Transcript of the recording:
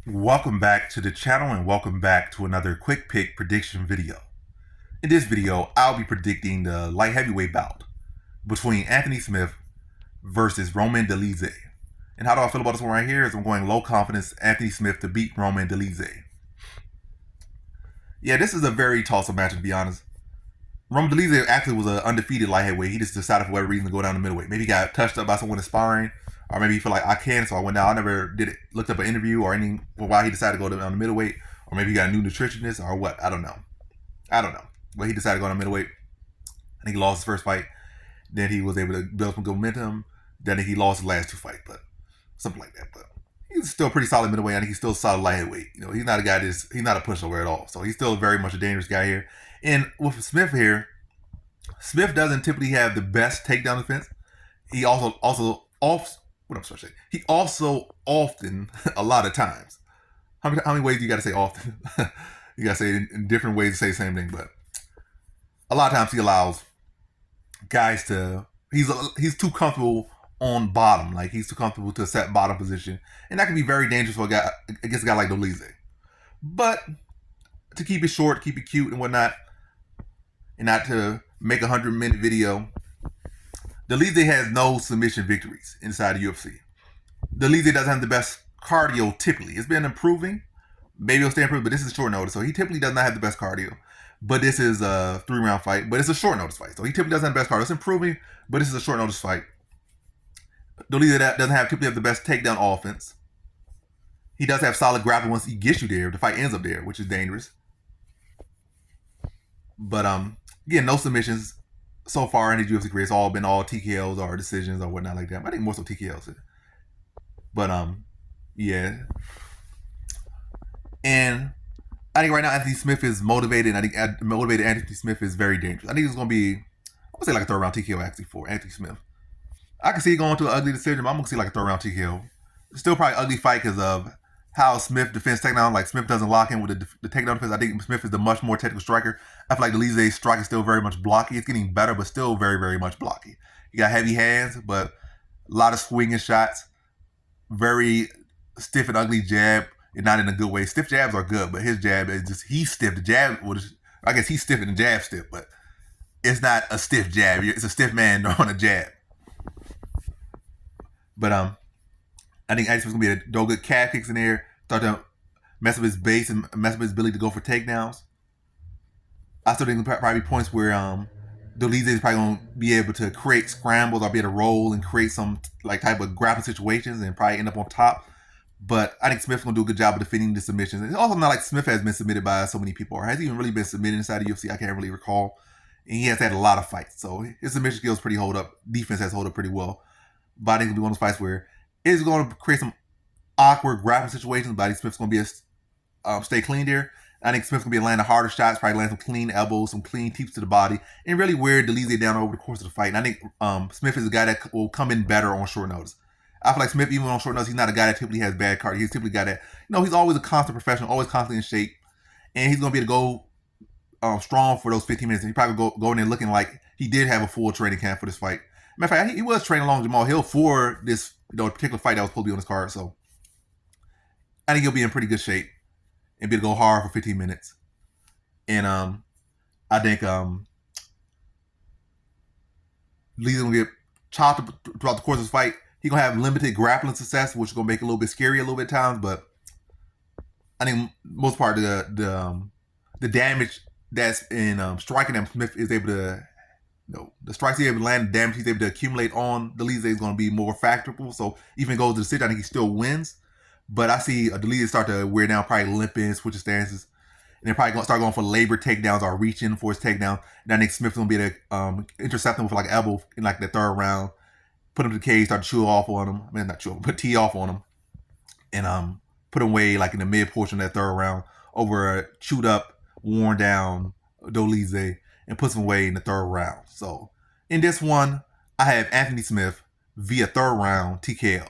Welcome back to the channel and welcome back to another quick pick prediction video. In this video, I'll be predicting the light heavyweight bout between Anthony Smith versus Roman Dolidze. And how do I feel about this one right here? Is I'm going low confidence Anthony Smith to beat Roman Dolidze. Yeah, this is a very toss-up match, to be honest. Roman Dolidze actually was an undefeated light heavyweight. He just decided for whatever reason to go down the middleweight. Maybe he got touched up by someone inspiring, or maybe he feel like I can, so I went down. I never did it. Looked up an interview or any why he decided to go down the middleweight, or maybe he got a new nutritionist or what. I don't know. But he decided to go down the middleweight. I think he lost his first fight. Then he was able to build some good momentum. Then he lost his last two fights, but something like that. But he's still pretty solid middleweight. I think he's still solid light heavyweight. You know, he's not a guy he's not a pushover at all. So he's still very much a dangerous guy here. And with Smith here, Smith doesn't typically have the best takedown defense. He also often a lot of times. How many ways you got to say often? You got to say it in different ways to say the same thing, but a lot of times he allows guys to. He's too comfortable on bottom, like he's too comfortable to set bottom position, and that can be very dangerous for a guy against a guy like Dolidze. But to keep it short, keep it cute and whatnot, and not to make a 100-minute video, Dolidze has no submission victories inside the UFC. Dolidze doesn't have the best cardio typically. It's been improving. Maybe it'll stay improved, but this is short notice. So he typically does not have the best cardio. But this is a 3-round fight, but it's a short notice fight. So he typically doesn't have the best cardio. It's improving, but this is a short notice fight. Dolidze doesn't typically have the best takedown offense. He does have solid grappling once he gets you there. The fight ends up there, which is dangerous. But again, no submissions so far in his UFC career. It's all been all TKOs or decisions or whatnot like that. I think more so TKOs. But yeah. And I think right now Anthony Smith is motivated, and I think motivated Anthony Smith is very dangerous. I think it's going to be, I'm going to say like a third round TKO actually for Anthony Smith. I can see it going to an ugly decision, but I'm going to see like a third round TKO. It's still probably an ugly fight because of how Smith defends takedown. Like Smith doesn't lock in with the takedown defense. I think Smith is the much more technical striker. I feel like Dolidze's strike is still very much blocky. It's getting better, but still very, very much blocky. He got heavy hands, but a lot of swinging shots. Very stiff and ugly jab, and not in a good way. Stiff jabs are good, but his jab is just, he's stiff. The jab, I guess he's stiff and the jab stiff, but it's not a stiff jab. It's a stiff man on a jab. But I think Anthony Smith's gonna be a throw good calf kicks in there, start to mess up his base and mess up his ability to go for takedowns. I still think there'll probably be points where Dolidze is probably gonna be able to create scrambles or be able to roll and create some like type of grappling situations and probably end up on top. But I think Smith's gonna do a good job of defending the submissions. It's also not like Smith has been submitted by so many people, or has he even really been submitted inside the UFC? I can't really recall. And he has had a lot of fights, so his submission skills pretty hold up. Defense has hold up pretty well. But I think it'll be one of those fights where it's going to create some awkward grappling situations. But I think Smith's going to be stay clean there. I think Smith's going to be landing harder shots, probably land some clean elbows, some clean teeps to the body, and really wear Dolidze down over the course of the fight. And I think Smith is a guy that will come in better on short notice. I feel like Smith, even on short notice, he's not a guy that typically has bad cardio. He's typically a guy that, he's always a constant professional, always constantly in shape. And he's going to be able to go strong for those 15 minutes. And he probably go in there looking like he did have a full training camp for this fight. Matter of fact, he was training along Jamal Hill for this particular fight that was supposed to be on his card. So I think he'll be in pretty good shape and be able to go hard for 15 minutes. And I think Lee's gonna get chopped throughout the course of this fight. He's gonna have limited grappling success, which is gonna make it a little bit scary a little bit at times. But I think most part of the damage that's in striking that Smith is able to. The strikes he's able to land, the damage he's able to accumulate on Dolidze is going to be more factorable. So even if it goes to the sit, I think he still wins. But I see Dolidze start to wear down, probably limping, switching stances. And they're probably going to start going for labor takedowns or reaching for his takedown. And I think Smith's going to be able to intercept him with like an elbow in like the third round. Put him to the cage, start to chew off on him. I mean, not chew off, put tee off on him. And put him away like in the mid portion of that third round over a chewed up, worn down Dolidze, and puts him away in the third round. So in this one, I have Anthony Smith via third round TKO.